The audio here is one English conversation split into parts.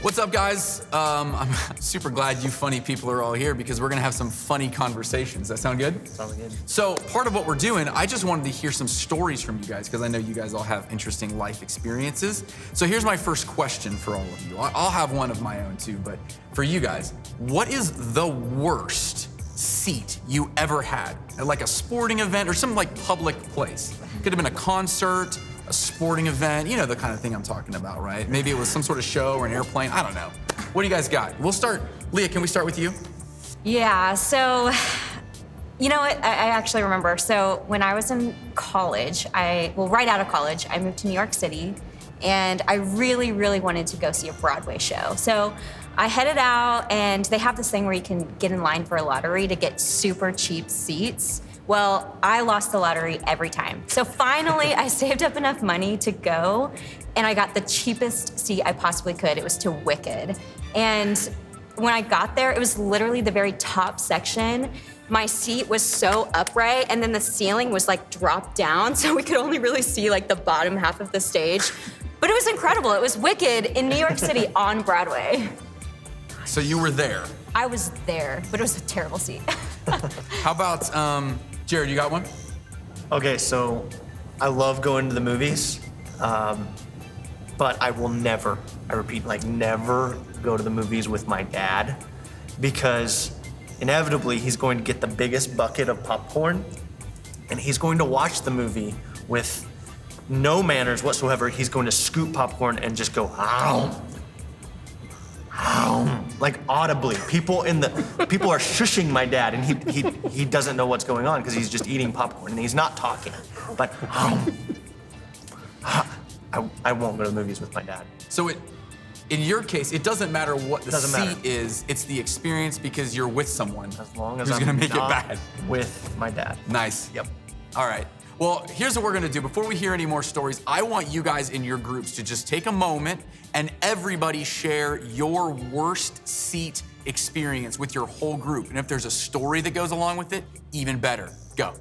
What's up, guys? I'm super glad you funny people are all here because we're gonna have some funny conversations. That sound good? Sounds good. So part of what we're doing, I just wanted to hear some stories from you guys because I know you guys all have interesting life experiences. So here's my first question for all of you. I'll have one of my own too, but for you guys, what is the worst seat you ever had at like a sporting event or some like public place? Could have been a concert, a sporting event, you know the kind of thing I'm talking about, right? Maybe it was some sort of show or an airplane, I don't know. What do you guys got? We'll start, Leah, can we start with you? Yeah, so, you know what, I actually remember. So when I was in college, right out of college, I moved to New York City, and I really, really wanted to go see a Broadway show. So I headed out, and they have this thing where you can get in line for a lottery to get super cheap seats. Well, I lost the lottery every time. So finally, I saved up enough money to go, and I got the cheapest seat I possibly could. It was to Wicked. And when I got there, it was literally the very top section. My seat was so upright, and then the ceiling was like dropped down, so we could only really see like the bottom half of the stage. But it was incredible. It was Wicked in New York City on Broadway. So you were there. I was there, but it was a terrible seat. How about, Jared, you got one? Okay, so I love going to the movies, but I will never, I repeat, like never go to the movies with my dad because inevitably he's going to get the biggest bucket of popcorn and he's going to watch the movie with no manners whatsoever. He's going to scoop popcorn and just go, ow. Like audibly, people are shushing my dad, and he doesn't know what's going on because he's just eating popcorn and he's not talking. But I won't go to the movies with my dad. So in your case, it doesn't matter what the seat matter. is, it's the experience because you're with someone As long as who's I'm gonna make it not bad. with my dad. Nice. Yep. All right. Well, here's what we're gonna do. Before we hear any more stories, I want you guys in your groups to just take a moment and everybody share your worst seat experience with your whole group. And if there's a story that goes along with it, even better. Go.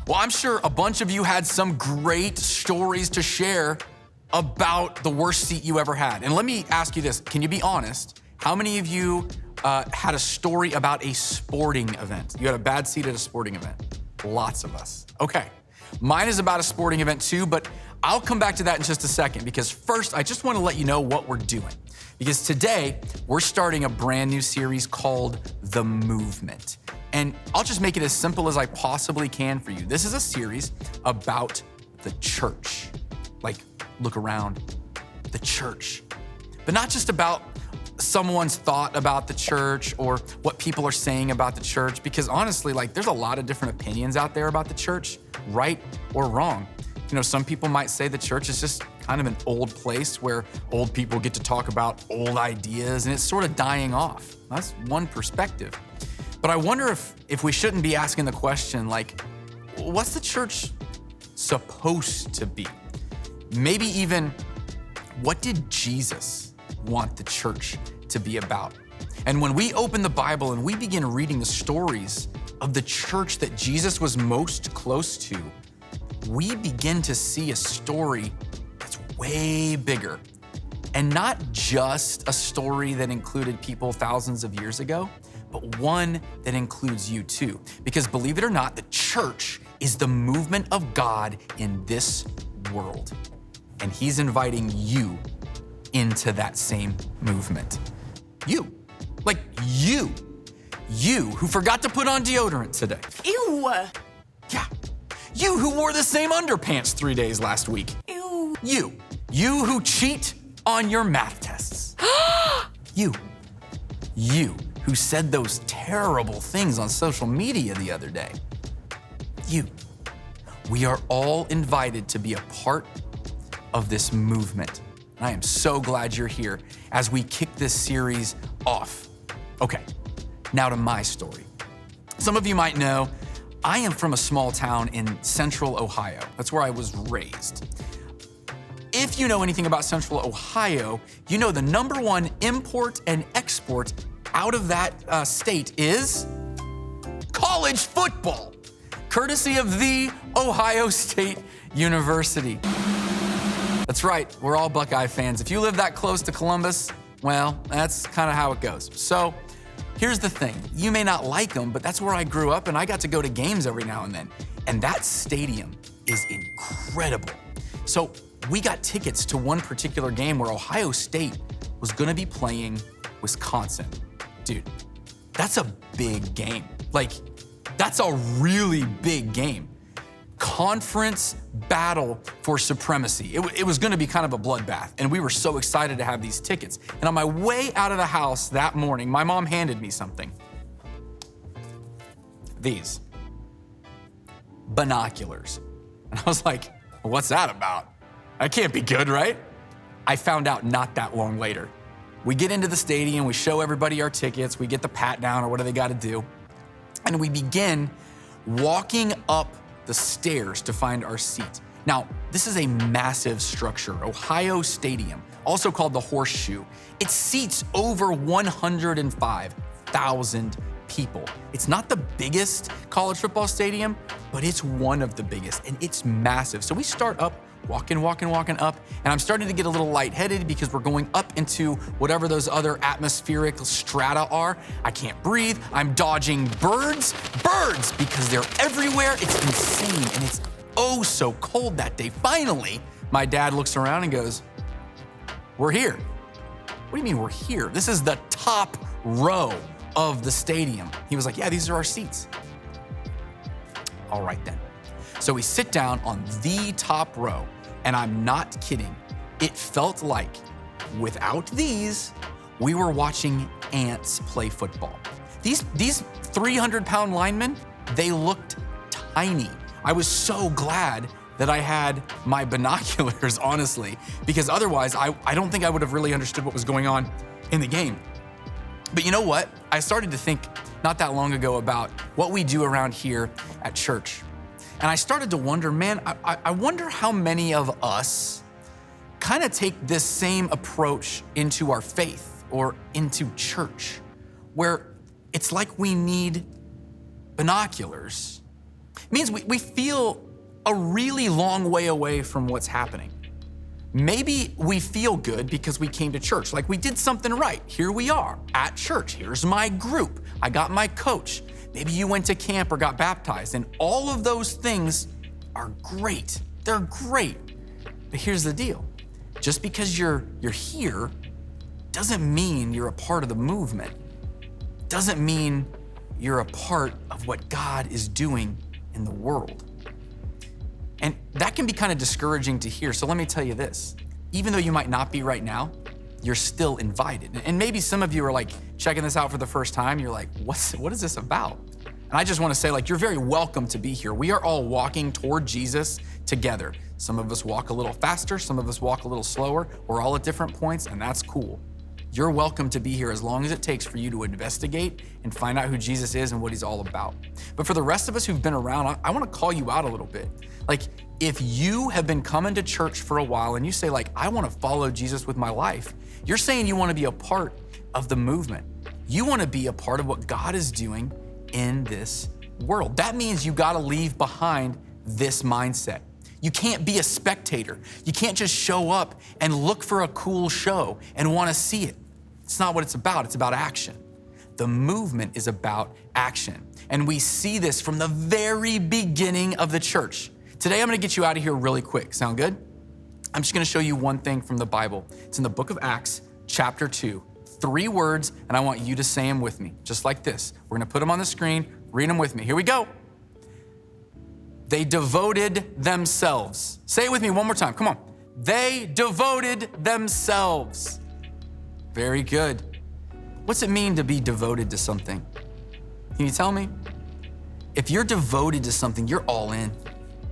Well, I'm sure a bunch of you had some great stories to share about the worst seat you ever had. And let me ask you this, can you be honest? How many of you had a story about a sporting event? You had a bad seat at a sporting event? Lots of us. Okay, mine is about a sporting event too, but I'll come back to that in just a second because first, I just wanna let you know what we're doing. Because today, we're starting a brand new series called The Movement. And I'll just make it as simple as I possibly can for you. This is a series about the church. Like, look around, the church. But not just about someone's thought about the church or what people are saying about the church, because honestly, like, there's a lot of different opinions out there about the church, right or wrong. You know, some people might say the church is just kind of an old place where old people get to talk about old ideas and it's sort of dying off. That's one perspective. But I wonder if we shouldn't be asking the question, like, what's the church supposed to be? Maybe even, what did Jesus want the church to be about? And when we open the Bible and we begin reading the stories of the church that Jesus was most close to, we begin to see a story that's way bigger. And not just a story that included people thousands of years ago, but one that includes you too. Because believe it or not, the church is the movement of God in this world. And he's inviting you into that same movement. You, like you who forgot to put on deodorant today. Ew. Yeah, you who wore the same underpants 3 days last week. Ew. You who cheat on your math tests. You who said those terrible things on social media the other day. You. We are all invited to be a part of this movement. And I am so glad you're here as we kick this series off. Okay, now to my story. Some of you might know, I am from a small town in central Ohio. That's where I was raised. If you know anything about central Ohio, you know the #1 import and export out of that state is college football, courtesy of the Ohio State University. That's right, we're all Buckeye fans. If you live that close to Columbus, well, that's kind of how it goes. So here's the thing, you may not like them, but that's where I grew up and I got to go to games every now and then. And that stadium is incredible. So we got tickets to one particular game where Ohio State was gonna be playing Wisconsin. Dude, that's a big game. Like, that's a really big game. Conference battle for supremacy. It was gonna be kind of a bloodbath, and we were so excited to have these tickets. And on my way out of the house that morning, my mom handed me something. These. Binoculars. And I was like, what's that about? That can't be good, right? I found out not that long later. We get into the stadium, we show everybody our tickets, we get the pat down or what do they gotta do, and we begin walking up the stairs to find our seat. Now, this is a massive structure, Ohio Stadium, also called the Horseshoe. It seats over 105,000 people. It's not the biggest college football stadium, but it's one of the biggest, and it's massive. So we start up, walking up, and I'm starting to get a little lightheaded because we're going up into whatever those other atmospheric strata are. I can't breathe, I'm dodging birds, because they're everywhere. It's insane, and it's oh so cold that day. Finally, my dad looks around and goes, we're here. What do you mean we're here? This is the top row of the stadium. He was like, yeah, these are our seats. All right then. So we sit down on the top row, and I'm not kidding. It felt like, without these, we were watching ants play football. These 300-pound linemen, they looked tiny. I was so glad that I had my binoculars, honestly, because otherwise I don't think I would have really understood what was going on in the game. But you know what? I started to think not that long ago about what we do around here at church. And I started to wonder, man, I wonder how many of us kind of take this same approach into our faith or into church, where it's like we need binoculars, It means we feel a really long way away from what's happening. Maybe we feel good because we came to church, like we did something right. Here we are at church. Here's my group. I got my coach. Maybe you went to camp or got baptized, and all of those things are great. They're great. But here's the deal. Just because you're here doesn't mean you're a part of the movement. Doesn't mean you're a part of what God is doing in the world. And that can be kind of discouraging to hear. So let me tell you this, even though you might not be right now, you're still invited. And maybe some of you are like checking this out for the first time. You're like, what is this about? And I just want to say, like, you're very welcome to be here. We are all walking toward Jesus together. Some of us walk a little faster, some of us walk a little slower. We're all at different points, and that's cool. You're welcome to be here as long as it takes for you to investigate and find out who Jesus is and what he's all about. But for the rest of us who've been around, I want to call you out a little bit. Like, if you have been coming to church for a while and you say, like, I want to follow Jesus with my life, you're saying you want to be a part of the movement. You want to be a part of what God is doing in this world. That means you got to leave behind this mindset. You can't be a spectator. You can't just show up and look for a cool show and want to see it. It's not what it's about. It's about action. The movement is about action. And we see this from the very beginning of the church. Today, I'm going to get you out of here really quick. Sound good? I'm just going to show you one thing from the Bible. It's in the book of Acts, chapter 2. 3 words, and I want you to say them with me, just like this. We're going to put them on the screen. Read them with me. Here we go. They devoted themselves. Say it with me one more time. Come on. They devoted themselves. Very good. What's it mean to be devoted to something? Can you tell me? If you're devoted to something, you're all in.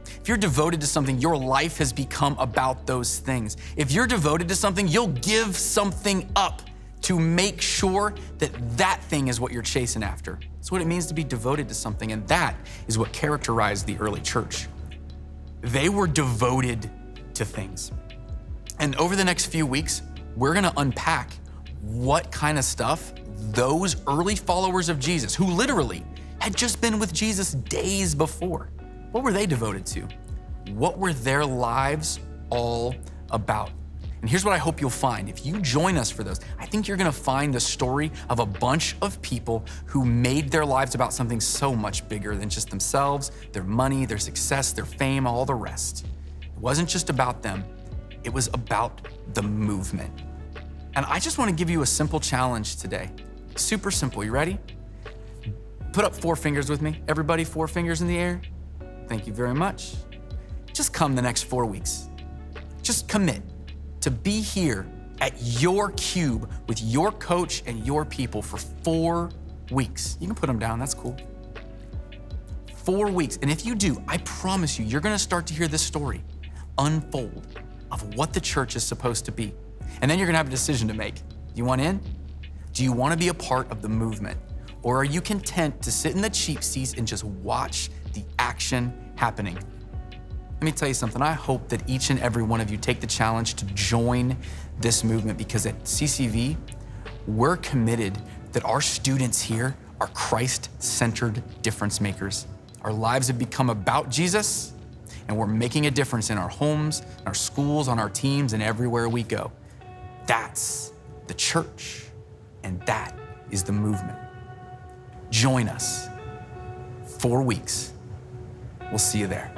If you're devoted to something, your life has become about those things. If you're devoted to something, you'll give something up to make sure that that thing is what you're chasing after. That's what it means to be devoted to something, and that is what characterized the early church. They were devoted to things. And over the next few weeks, we're gonna unpack what kind of stuff those early followers of Jesus, who literally had just been with Jesus days before, what were they devoted to? What were their lives all about? And here's what I hope you'll find. If you join us for those, I think you're gonna find the story of a bunch of people who made their lives about something so much bigger than just themselves, their money, their success, their fame, all the rest. It wasn't just about them, it was about the movement. And I just wanna give you a simple challenge today. Super simple, you ready? Put up 4 fingers with me. Everybody, 4 fingers in the air. Thank you very much. Just come the next 4 weeks. Just commit to be here at your cube with your coach and your people for 4 weeks. You can put them down, that's cool. 4 weeks, and if you do, I promise you, you're gonna start to hear this story unfold of what the church is supposed to be. And then you're gonna have a decision to make. Do you want in? Do you wanna be a part of the movement? Or are you content to sit in the cheap seats and just watch the action happening? Let me tell you something. I hope that each and every one of you take the challenge to join this movement, because at CCV, we're committed that our students here are Christ-centered difference makers. Our lives have become about Jesus, and we're making a difference in our homes, in our schools, on our teams, and everywhere we go. That's the church, and that is the movement. Join us. 4 weeks. We'll see you there.